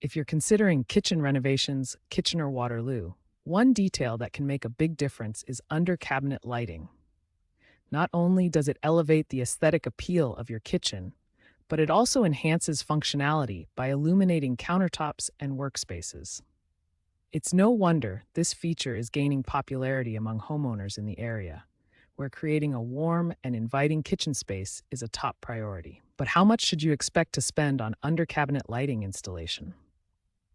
If you're considering kitchen renovations, kitchen or Waterloo, one detail that can make a big difference is under cabinet lighting. Not only does it elevate the aesthetic appeal of your kitchen, but it also enhances functionality by illuminating countertops and workspaces. It's no wonder this feature is gaining popularity among homeowners in the area, where creating a warm and inviting kitchen space is a top priority. But how much should you expect to spend on under cabinet lighting installation?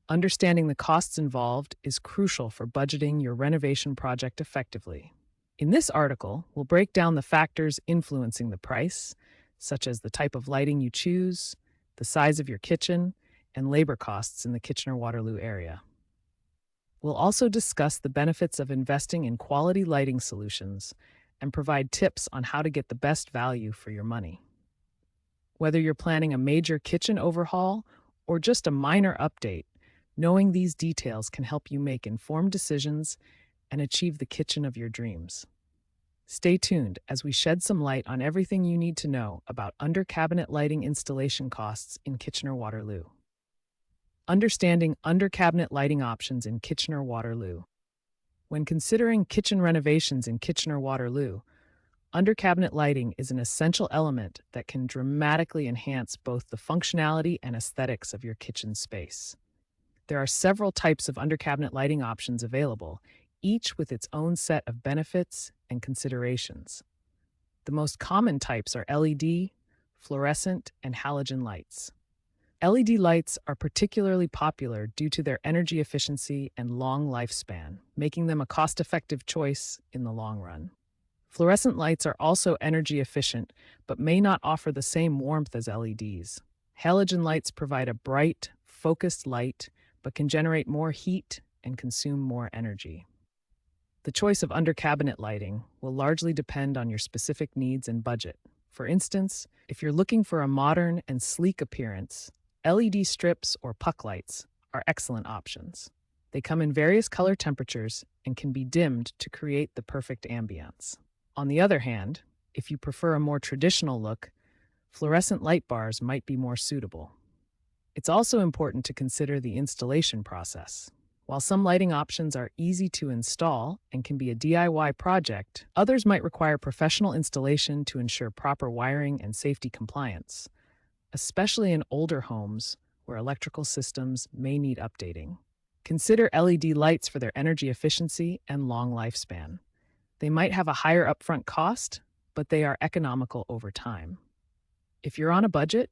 Understanding the costs involved is crucial for budgeting your renovation project effectively. In this article, we'll break down the factors influencing the price, such as the type of lighting you choose, the size of your kitchen, and labor costs in the Kitchener-Waterloo area. We'll also discuss the benefits of investing in quality lighting solutions and provide tips on how to get the best value for your money. Whether you're planning a major kitchen overhaul or just a minor update, knowing these details can help you make informed decisions and achieve the kitchen of your dreams. Stay tuned as we shed some light on everything you need to know about under-cabinet lighting installation costs in Kitchener-Waterloo. Understanding under-cabinet lighting options in Kitchener-Waterloo. When considering kitchen renovations in Kitchener-Waterloo, under-cabinet lighting is an essential element that can dramatically enhance both the functionality and aesthetics of your kitchen space. There are several types of under-cabinet lighting options available, each with its own set of benefits and considerations. The most common types are LED, fluorescent, and halogen lights. LED lights are particularly popular due to their energy efficiency and long lifespan, making them a cost-effective choice in the long run. Fluorescent lights are also energy efficient, but may not offer the same warmth as LEDs. Halogen lights provide a bright, focused light, but can generate more heat and consume more energy. The choice of under-cabinet lighting will largely depend on your specific needs and budget. For instance, if you're looking for a modern and sleek appearance, LED strips or puck lights are excellent options. They come in various color temperatures and can be dimmed to create the perfect ambiance. On the other hand, if you prefer a more traditional look, fluorescent light bars might be more suitable. It's also important to consider the installation process. While some lighting options are easy to install and can be a DIY project, others might require professional installation to ensure proper wiring and safety compliance, especially in older homes where electrical systems may need updating. Consider LED lights for their energy efficiency and long lifespan. They might have a higher upfront cost, but they are economical over time. If you're on a budget,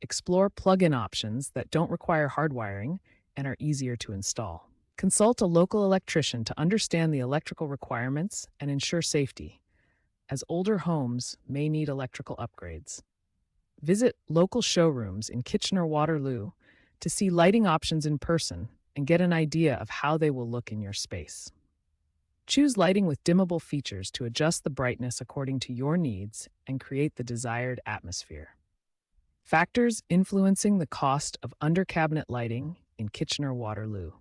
explore plug-in options that don't require hardwiring and are easier to install. Consult a local electrician to understand the electrical requirements and ensure safety, as older homes may need electrical upgrades. Visit local showrooms in Kitchener-Waterloo to see lighting options in person and get an idea of how they will look in your space. Choose lighting with dimmable features to adjust the brightness according to your needs and create the desired atmosphere. Factors influencing the cost of under-cabinet lighting in Kitchener-Waterloo.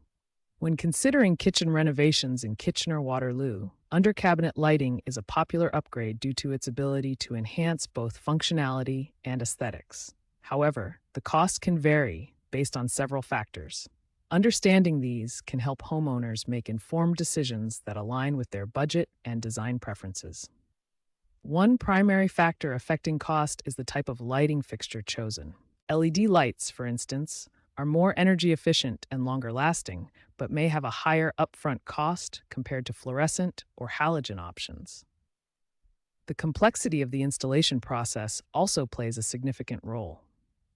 When considering kitchen renovations in Kitchener-Waterloo, under-cabinet lighting is a popular upgrade due to its ability to enhance both functionality and aesthetics. However, the cost can vary based on several factors. Understanding these can help homeowners make informed decisions that align with their budget and design preferences. One primary factor affecting cost is the type of lighting fixture chosen. LED lights, for instance, are more energy efficient and longer lasting, but may have a higher upfront cost compared to fluorescent or halogen options. The complexity of the installation process also plays a significant role.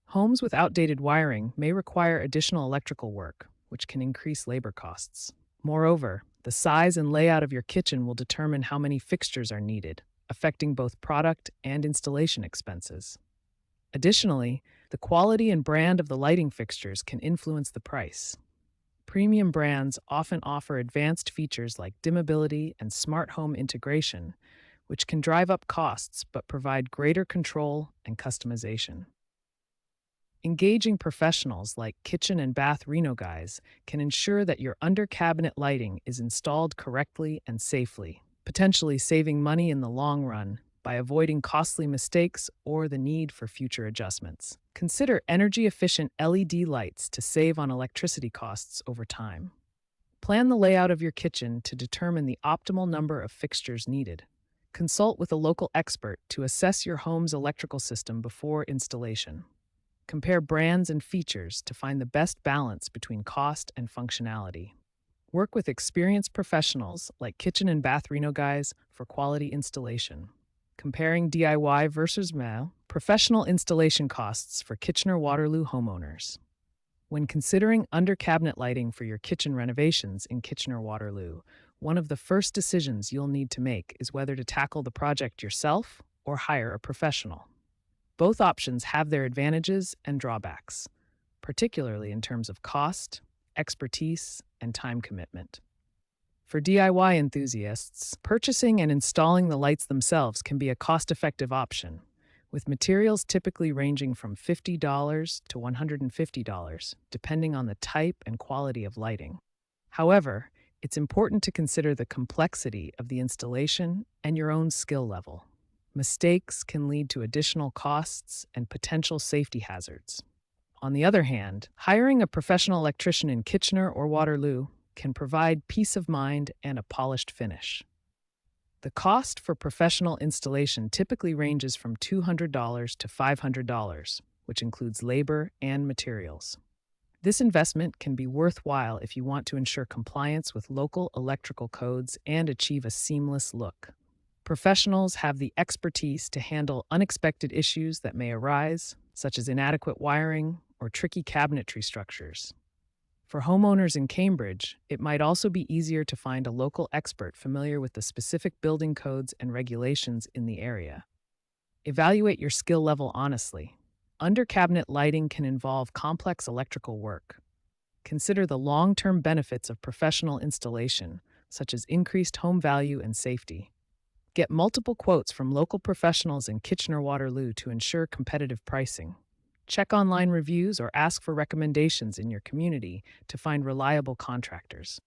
Homes with outdated wiring may require additional electrical work, which can increase labor costs. Moreover, the size and layout of your kitchen will determine how many fixtures are needed, affecting both product and installation expenses. Additionally, the quality and brand of the lighting fixtures can influence the price. Premium brands often offer advanced features like dimmability and smart home integration, which can drive up costs but provide greater control and customization. Engaging professionals like Kitchen and Bath Reno Guys can ensure that your under-cabinet lighting is installed correctly and safely, potentially saving money in the long run by avoiding costly mistakes or the need for future adjustments. Consider energy-efficient LED lights to save on electricity costs over time. Plan the layout of your kitchen to determine the optimal number of fixtures needed. Consult with a local expert to assess your home's electrical system before installation. Compare brands and features to find the best balance between cost and functionality. Work with experienced professionals like Kitchen and Bath Reno Guys for quality installation. Comparing DIY versus professional installation costs for Kitchener-Waterloo homeowners. When considering under-cabinet lighting for your kitchen renovations in Kitchener-Waterloo, one of the first decisions you'll need to make is whether to tackle the project yourself or hire a professional. Both options have their advantages and drawbacks, particularly in terms of cost, expertise, and time commitment. For DIY enthusiasts, purchasing and installing the lights themselves can be a cost-effective option, with materials typically ranging from $50 to $150, depending on the type and quality of lighting. However, it's important to consider the complexity of the installation and your own skill level. Mistakes can lead to additional costs and potential safety hazards. On the other hand, hiring a professional electrician in Kitchener or Waterloo can provide peace of mind and a polished finish. The cost for professional installation typically ranges from $200 to $500, which includes labor and materials. This investment can be worthwhile if you want to ensure compliance with local electrical codes and achieve a seamless look. Professionals have the expertise to handle unexpected issues that may arise, such as inadequate wiring or tricky cabinetry structures. For homeowners in Cambridge, it might also be easier to find a local expert familiar with the specific building codes and regulations in the area. Evaluate your skill level honestly. Under-cabinet lighting can involve complex electrical work. Consider the long-term benefits of professional installation, such as increased home value and safety. Get multiple quotes from local professionals in Kitchener-Waterloo to ensure competitive pricing. Check online reviews or ask for recommendations in your community to find reliable contractors.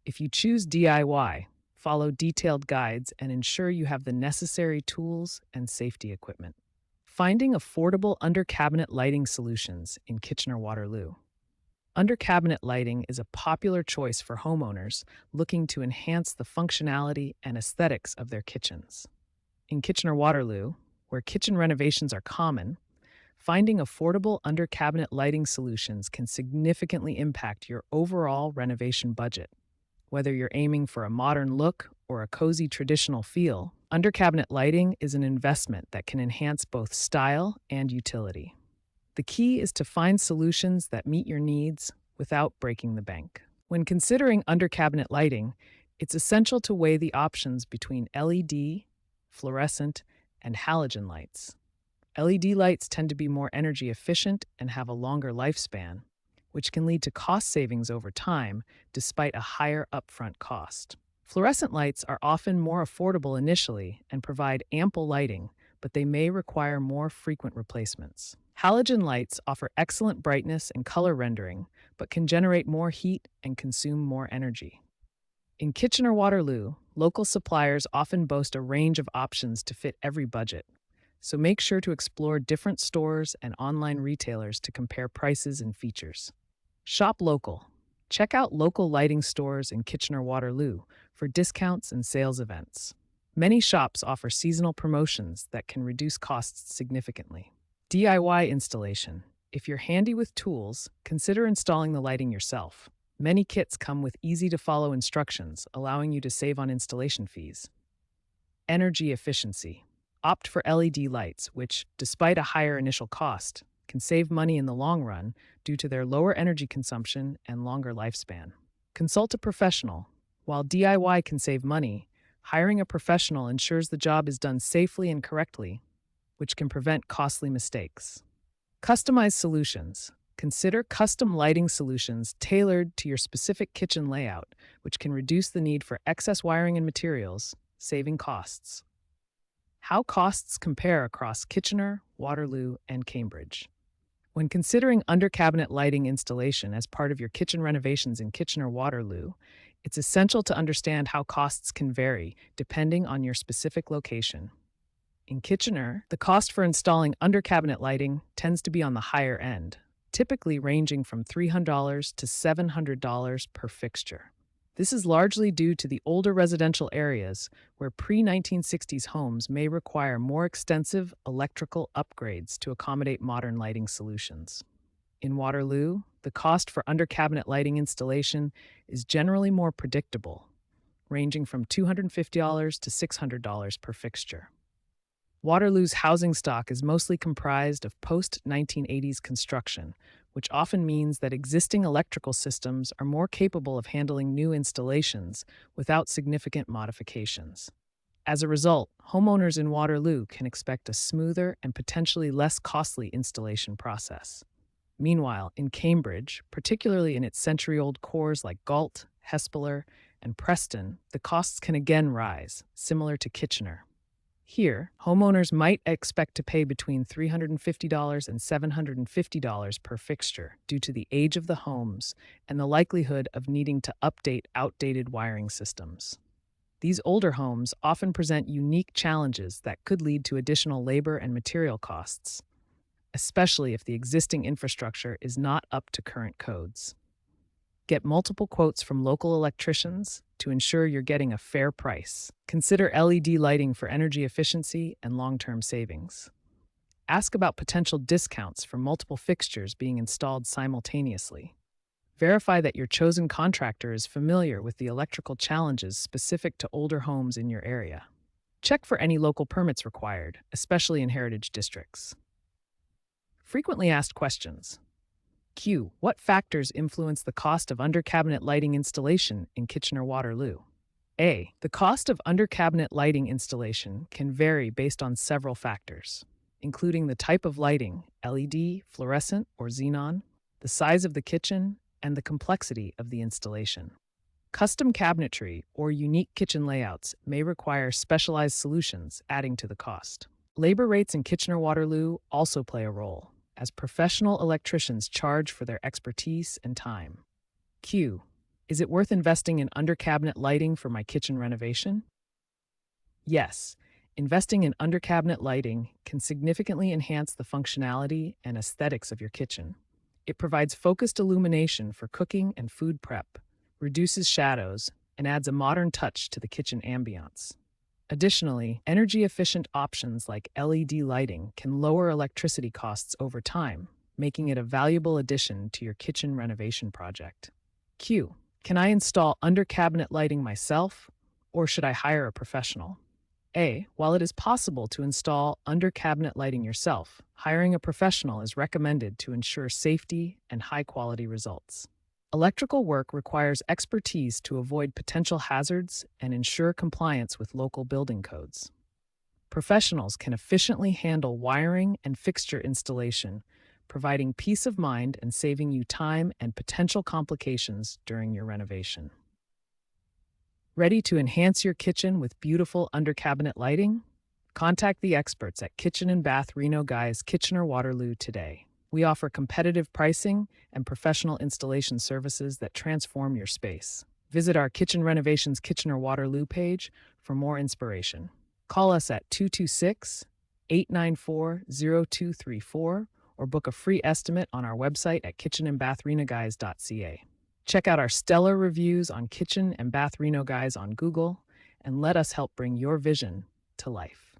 If you choose DIY, follow detailed guides and ensure you have the necessary tools and safety equipment. Finding affordable under-cabinet lighting solutions in Kitchener-Waterloo. Under-cabinet lighting is a popular choice for homeowners looking to enhance the functionality and aesthetics of their kitchens. In Kitchener-Waterloo, where kitchen renovations are common, finding affordable under-cabinet lighting solutions can significantly impact your overall renovation budget. Whether you're aiming for a modern look or a cozy traditional feel, under-cabinet lighting is an investment that can enhance both style and utility. The key is to find solutions that meet your needs without breaking the bank. When considering under-cabinet lighting, it's essential to weigh the options between LED, fluorescent, and halogen lights. LED lights tend to be more energy efficient and have a longer lifespan, which can lead to cost savings over time despite a higher upfront cost. Fluorescent lights are often more affordable initially and provide ample lighting, but they may require more frequent replacements. Halogen lights offer excellent brightness and color rendering, but can generate more heat and consume more energy. In Kitchener-Waterloo, local suppliers often boast a range of options to fit every budget, so make sure to explore different stores and online retailers to compare prices and features. Shop local. Check out local lighting stores in Kitchener-Waterloo for discounts and sales events. Many shops offer seasonal promotions that can reduce costs significantly. DIY installation. If you're handy with tools, consider installing the lighting yourself. Many kits come with easy-to-follow instructions, allowing you to save on installation fees. Energy efficiency. Opt for LED lights, which, despite a higher initial cost, can save money in the long run due to their lower energy consumption and longer lifespan. Consult a professional. While DIY can save money, hiring a professional ensures the job is done safely and correctly, which can prevent costly mistakes. Customized solutions. Consider custom lighting solutions tailored to your specific kitchen layout, which can reduce the need for excess wiring and materials, saving costs. How costs compare across Kitchener, Waterloo, and Cambridge. When considering under-cabinet lighting installation as part of your kitchen renovations in Kitchener-Waterloo, it's essential to understand how costs can vary depending on your specific location. In Kitchener, the cost for installing under-cabinet lighting tends to be on the higher end, typically ranging from $300 to $700 per fixture. This is largely due to the older residential areas where pre-1960s homes may require more extensive electrical upgrades to accommodate modern lighting solutions. In Waterloo, the cost for under-cabinet lighting installation is generally more predictable, ranging from $250 to $600 per fixture. Waterloo's housing stock is mostly comprised of post-1980s construction, which often means that existing electrical systems are more capable of handling new installations without significant modifications. As a result, homeowners in Waterloo can expect a smoother and potentially less costly installation process. Meanwhile, in Cambridge, particularly in its century-old cores like Galt, Hespeler, and Preston, the costs can again rise, similar to Kitchener. Here, homeowners might expect to pay between $350 and $750 per fixture due to the age of the homes and the likelihood of needing to update outdated wiring systems. These older homes often present unique challenges that could lead to additional labor and material costs, especially if the existing infrastructure is not up to current codes. Get multiple quotes from local electricians to ensure you're getting a fair price. Consider LED lighting for energy efficiency and long-term savings. Ask about potential discounts for multiple fixtures being installed simultaneously. Verify that your chosen contractor is familiar with the electrical challenges specific to older homes in your area. Check for any local permits required, especially in heritage districts. Frequently asked questions. Q. What factors influence the cost of under-cabinet lighting installation in Kitchener-Waterloo? A. The cost of under-cabinet lighting installation can vary based on several factors, including the type of lighting, LED, fluorescent, or xenon, the size of the kitchen, and the complexity of the installation. Custom cabinetry or unique kitchen layouts may require specialized solutions, adding to the cost. Labor rates in Kitchener-Waterloo also play a role, as professional electricians charge for their expertise and time. Q. Is it worth investing in under-cabinet lighting for my kitchen renovation? Yes, investing in under-cabinet lighting can significantly enhance the functionality and aesthetics of your kitchen. It provides focused illumination for cooking and food prep, reduces shadows, and adds a modern touch to the kitchen ambiance. Additionally, energy-efficient options like LED lighting can lower electricity costs over time, making it a valuable addition to your kitchen renovation project. Q. Can I install under-cabinet lighting myself, or should I hire a professional? A. While it is possible to install under-cabinet lighting yourself, hiring a professional is recommended to ensure safety and high-quality results. Electrical work requires expertise to avoid potential hazards and ensure compliance with local building codes. Professionals can efficiently handle wiring and fixture installation, providing peace of mind and saving you time and potential complications during your renovation. Ready to enhance your kitchen with beautiful under-cabinet lighting? Contact the experts at Kitchen and Bath Reno Guys Kitchener-Waterloo today. We offer competitive pricing and professional installation services that transform your space. Visit our Kitchen Renovations Kitchener-Waterloo page for more inspiration. Call us at 226-894-0234 or book a free estimate on our website at kitchenandbathrenoguys.ca. Check out our stellar reviews on Kitchen and Bath Reno Guys on Google and let us help bring your vision to life.